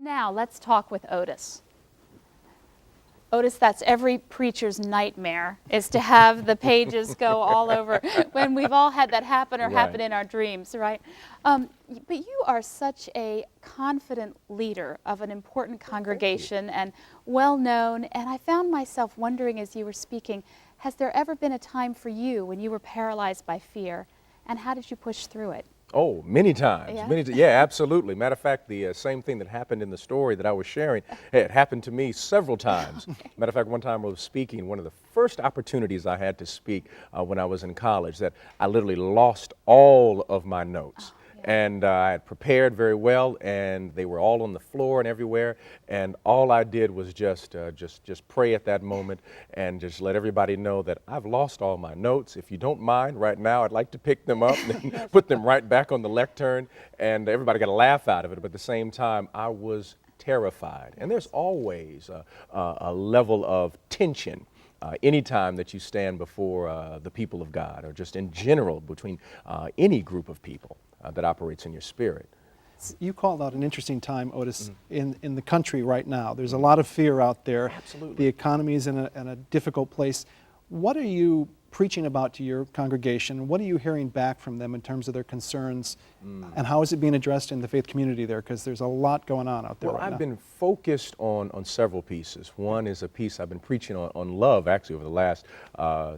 Now, let's talk with Otis. Otis, that's every preacher's nightmare, is to have the pages go all over when we've all had that happen or happen in our dreams, right? But you are such a confident leader of an important congregation and well-known, and I found myself wondering as you were speaking, has there ever been a time for you when you were paralyzed by fear, and how did you push through it? Oh, many times. Yeah? Yeah, absolutely. Matter of fact, the same thing that happened in the story that I was sharing, it happened to me several times. Matter of fact, one time I was speaking, one of the first opportunities I had to speak when I was in college, that I literally lost all of my notes. And I had prepared very well, and they were all on the floor and everywhere. And all I did was just pray at that moment and just let everybody know that I've lost all my notes. If you don't mind, right now, I'd like to pick them up and put them right back on the lectern. And everybody got a laugh out of it. But at the same time, I was terrified. And there's always a level of tension. Anytime that you stand before the people of God, or just in general between any group of people that operates in your spirit. You called out an interesting time, Otis, in the country right now. There's a lot of fear out there. Absolutely. The economy is in a difficult place. What are you preaching about to your congregation? What are you hearing back from them in terms of their concerns? And how is it being addressed in the faith community there? Because there's a lot going on out there right now. I've been focused on several pieces. One is a piece I've been preaching on love, actually, over the last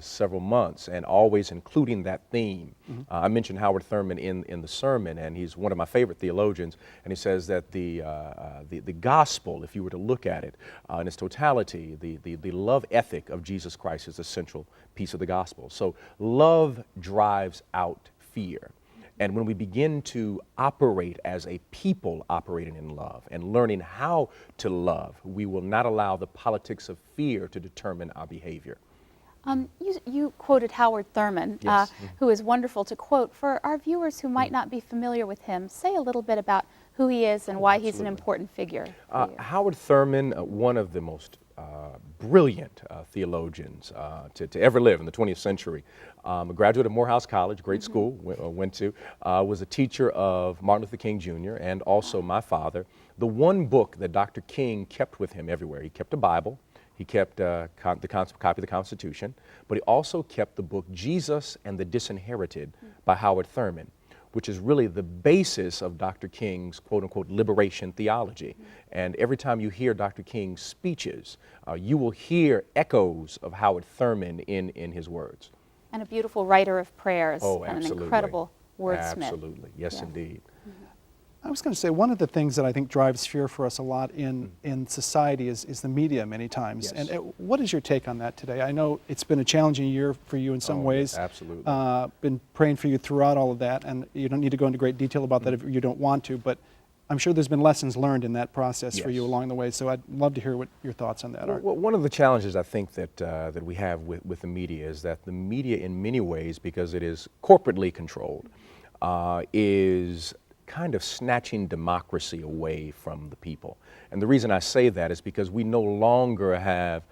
several months, and always including that theme. I mentioned Howard Thurman in the sermon, and he's one of my favorite theologians, and he says that the gospel, if you were to look at it in its totality, the love ethic of Jesus Christ is a central piece of the gospel. So love drives out fear. And when we begin to operate as a people operating in love and learning how to love, we will not allow the politics of fear to determine our behavior. You quoted Howard Thurman, Yes. who is wonderful to quote. For our viewers who might not be familiar with him, say a little bit about who he is and why he's an important figure. Howard Thurman, one of the most brilliant theologians to ever live in the 20th century, a graduate of Morehouse College, great school, went to, was a teacher of Martin Luther King Jr. and also my father. The one book that Dr. King kept with him everywhere, he kept a Bible, he kept a copy of the Constitution, but he also kept the book Jesus and the Disinherited by Howard Thurman, which is really the basis of Dr. King's quote-unquote liberation theology. And every time you hear Dr. King's speeches, you will hear echoes of Howard Thurman in his words. And a beautiful writer of prayers. Oh, and absolutely. an incredible wordsmith. Absolutely, yes, indeed. I was going to say, one of the things that I think drives fear for us a lot in society is the media many times. Yes. And what is your take on that today? I know it's been a challenging year for you in some ways. Absolutely. Been praying for you throughout all of that, and you don't need to go into great detail about that if you don't want to, but I'm sure there's been lessons learned in that process for you along the way, so I'd love to hear what your thoughts on that are. Well, one of the challenges I think that we have with the media is that the media in many ways, because it is corporately controlled, is kind of snatching democracy away from the people. And the reason I say that is because we no longer have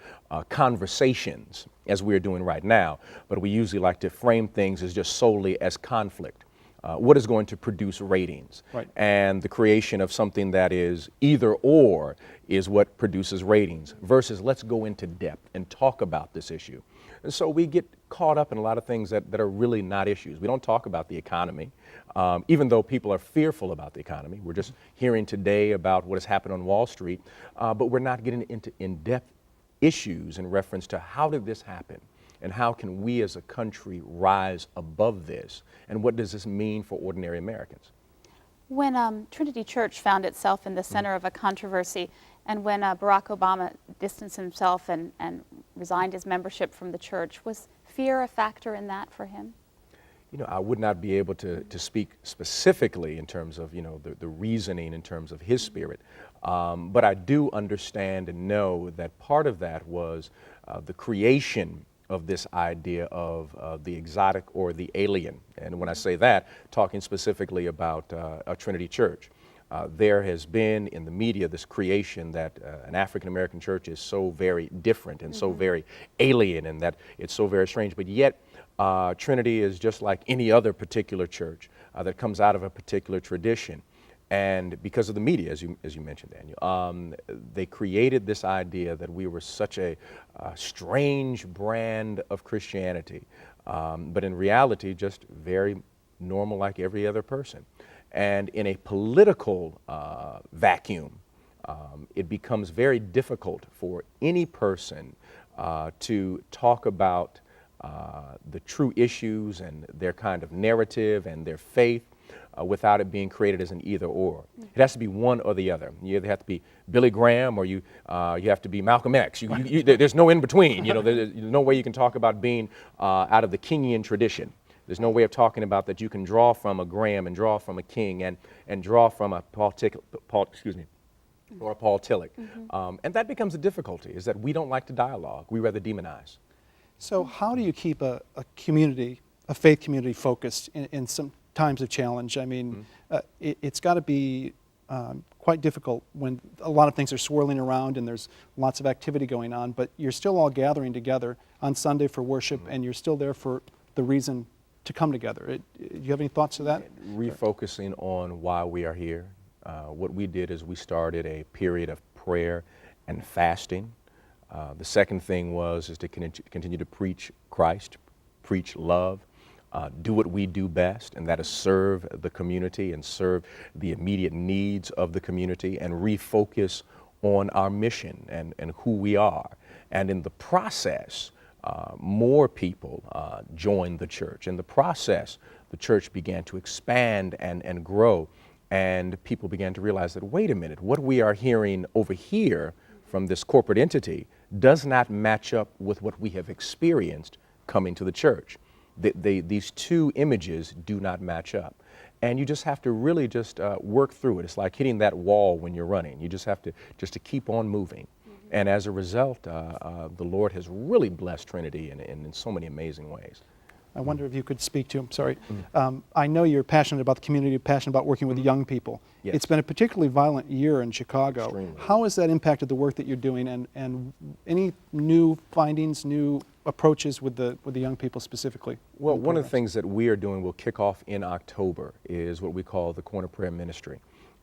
conversations as we're doing right now, but we usually like to frame things as just solely as conflict. What is going to produce ratings? Right. And the creation of something that is either or is what produces ratings, versus let's go into depth and talk about this issue. And so we get caught up in a lot of things that are really not issues. We don't talk about the economy, even though people are fearful about the economy. We're just hearing today about what has happened on Wall Street, but we're not getting into in-depth issues in reference to how did this happen? And how can we as a country rise above this? And what does this mean for ordinary Americans? When Trinity Church found itself in the center of a controversy, and when Barack Obama distanced himself and resigned his membership from the church, was fear a factor in that for him? You know, I would not be able to speak specifically in terms of, the reasoning in terms of his spirit. But I do understand and know that part of that was the creation of this idea of the exotic or the alien. And when I say that, talking specifically about a Trinity Church. There has been in the media this creation that an African American church is so very different and so very alien, and that it's so very strange. But yet Trinity is just like any other particular church that comes out of a particular tradition. And because of the media, as you mentioned, Daniel, they created this idea that we were such a strange brand of Christianity, but in reality, just very normal like every other person. And in a political vacuum, it becomes very difficult for any person to talk about the true issues and their kind of narrative and their faith without it being created as an either or. It has to be one or the other. You either have to be Billy Graham or you have to be Malcolm X. There's no in between. There's no way you can talk about being out of the Kingian tradition. There's no way of talking about that you can draw from a Graham and draw from a King and draw from a Paul Tillich. And that becomes a difficulty, is that we don't like to dialogue. We rather demonize. So how do you keep a community, a faith community, focused in some times of challenge? I mean, it's got to be quite difficult when a lot of things are swirling around and there's lots of activity going on, but you're still all gathering together on Sunday for worship, and you're still there for the reason to come together. Do you have any thoughts to that? Refocusing on why we are here. What we did is we started a period of prayer and fasting. The second thing was to continue to preach Christ, preach love, do what we do best, and that is serve the community and serve the immediate needs of the community and refocus on our mission and who we are. And in the process, more people joined the church. In the process, the church began to expand and grow, and people began to realize that, wait a minute, what we are hearing over here from this corporate entity does not match up with what we have experienced coming to the church. These two images do not match up. And you just have to really just work through it. It's like hitting that wall when you're running. You just have to keep on moving. And as a result, the Lord has really blessed Trinity in so many amazing ways. I wonder if you could speak to him. Sorry. I know you're passionate about the community, passionate about working with young people. Yes. It's been a particularly violent year in Chicago. Extremely. How has that impacted the work that you're doing, and any new findings, new approaches with the young people specifically? Well, one of the things that we are doing, will kick off in October, is what we call the Corner Prayer Ministry.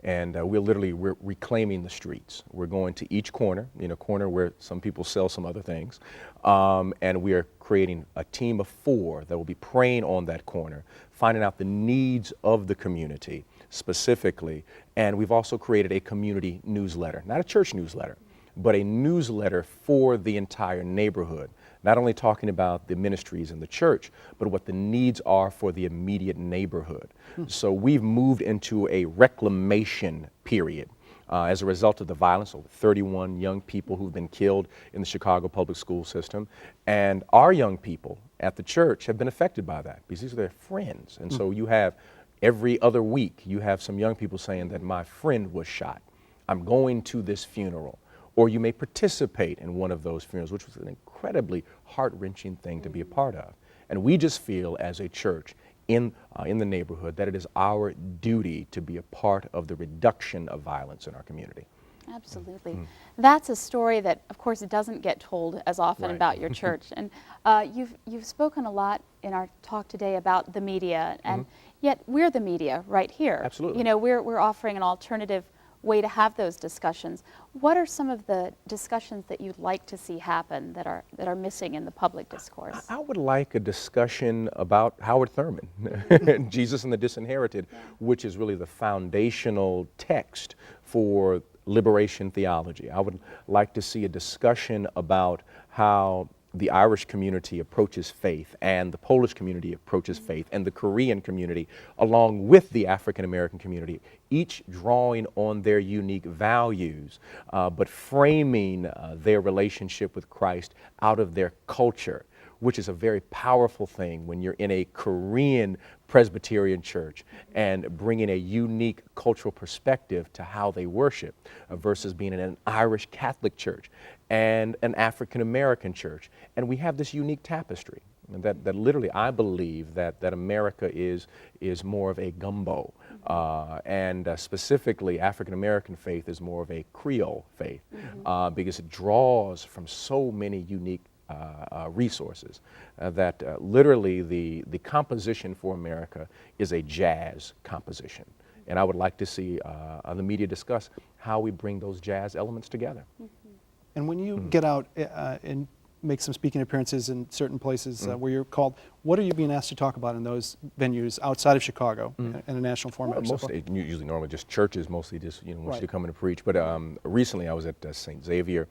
And we're reclaiming the streets. We're going to each corner, corner where some people sell some other things, and we are creating a team of 4 that will be praying on that corner, finding out the needs of the community specifically. And we've also created a community newsletter, not a church newsletter, but a newsletter for the entire neighborhood, not only talking about the ministries in the church, but what the needs are for the immediate neighborhood. So we've moved into a reclamation period as a result of the violence. Over 31 young people who've been killed in the Chicago public school system. And our young people at the church have been affected by that because these are their friends. And so you have, every other week, you have some young people saying that my friend was shot. I'm going to this funeral. Or you may participate in one of those funerals, which was an incredibly heart-wrenching thing to be a part of. And we just feel as a church in the neighborhood that it is our duty to be a part of the reduction of violence in our community. Absolutely. That's a story that, of course, it doesn't get told as often about your church. And you've spoken a lot in our talk today about the media, and yet we're the media right here. Absolutely. We're offering an alternative way to have those discussions. What are some of the discussions that you'd like to see happen that are missing in the public discourse? I would like a discussion about Howard Thurman, Jesus and the Disinherited, which is really the foundational text for liberation theology. I would like to see a discussion about how the Irish community approaches faith, and the Polish community approaches faith, and the Korean community, along with the African American community, each drawing on their unique values, but framing their relationship with Christ out of their culture, which is a very powerful thing when you're in a Korean Presbyterian church and bringing a unique cultural perspective to how they worship versus being in an Irish Catholic church and an African American church. And we have this unique tapestry that literally I believe that America is more of a gumbo, and specifically African American faith is more of a Creole faith, because it draws from so many unique resources that literally the composition for America is a jazz composition. And I would like to see the media discuss how we bring those jazz elements together. And when you get out and make some speaking appearances in certain places where you're called, what are you being asked to talk about in those venues outside of Chicago in a national format? Well, usually normally just churches, mostly just want you to come in and preach. But recently I was at St. Xavier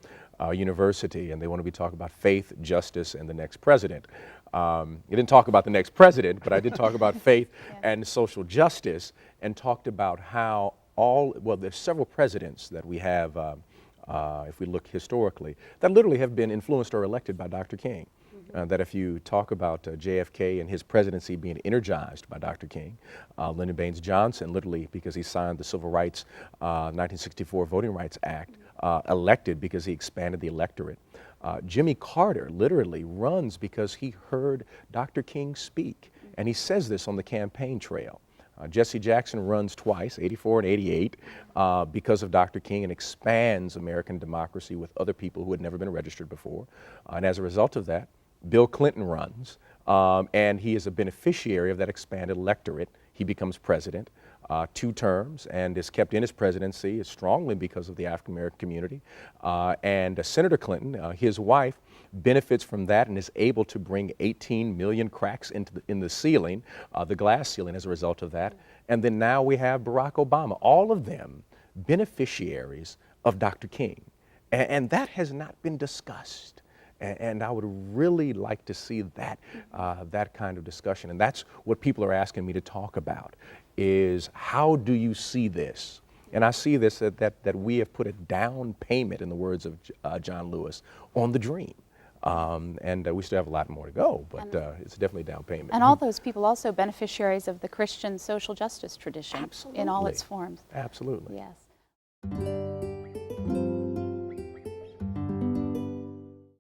University, and they want to be talking about faith, justice, and the next president. I didn't talk about the next president, but I did talk about faith and social justice, and talked about how there's several presidents that we have, if we look historically, that literally have been influenced or elected by Dr. King. That if you talk about JFK and his presidency being energized by Dr. King, Lyndon Baines Johnson, literally because he signed the Civil Rights 1964 Voting Rights Act, elected because he expanded the electorate. Jimmy Carter literally runs because he heard Dr. King speak, and he says this on the campaign trail. Jesse Jackson runs twice, 84 and 88, because of Dr. King, and expands American democracy with other people who had never been registered before. And as a result of that, Bill Clinton runs, and he is a beneficiary of that expanded electorate. He becomes president 2 terms and is kept in his presidency strongly because of the African American community. And Senator Clinton, his wife, benefits from that and is able to bring 18 million cracks in the ceiling, the glass ceiling, as a result of that. And then now we have Barack Obama, all of them beneficiaries of Dr. King. And that has not been discussed. And I would really like to see that, that kind of discussion. And that's what people are asking me to talk about, is how do you see this? And I see this, that we have put a down payment, in the words of John Lewis, on the dream. And we still have a lot more to go, but it's definitely a down payment. And all those people also beneficiaries of the Christian social justice tradition. Absolutely. In all its forms. Absolutely. Yes.